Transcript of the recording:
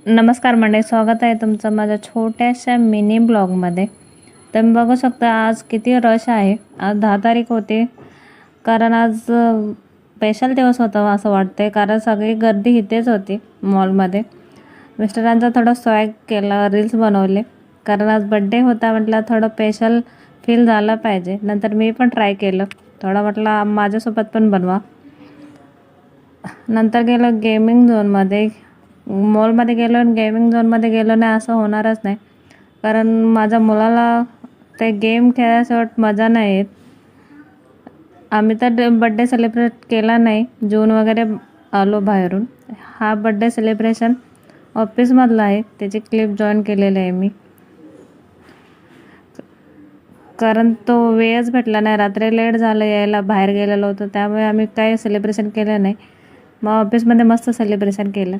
नमस्कार मंडळी, स्वागत आहे तुमचं माझ्या छोट्याशा मिनी ब्लॉगमध्ये. तुम्ही बघू शकता आज किती रश आहे. आज 10 तारीख होती, कारण आज स्पेशल दिवस होता असं वाटतंय, कारण सगळी गर्दी इथेच होती मॉलमध्ये. मिस्टरांचा थोडा स्वॅग केला, रील्स बनवले, कारण आज बड्डे होता. म्हटलं थोडं स्पेशल फील झालं पाहिजे. नंतर मी पण ट्राय केलं, थोडं म्हटलं माझ्यासोबत पण बनवा. नंतर गेलो गेमिंग झोनमध्ये. मॉलमध्ये गेलो आणि गेमिंग झोनमध्ये गेलो नाही असं होणारच नाही, कारण माझ्या मुलाला ते गेम खेळायसोबत मजा नाही येत. आम्ही तर बड्डे सेलिब्रेट केला नाही, जून वगैरे आलो बाहेरून. हा बड्डे सेलिब्रेशन ऑफिसमधला आहे, त्याची क्लिप जॉईन केलेली आहे मी, कारण तो वेळच भेटला नाही. रात्री लेट झालं यायला, बाहेर गेलेलो होतो, त्यामुळे आम्ही काही सेलिब्रेशन केलं नाही. मग ऑफिसमध्ये मस्त सेलिब्रेशन केलं.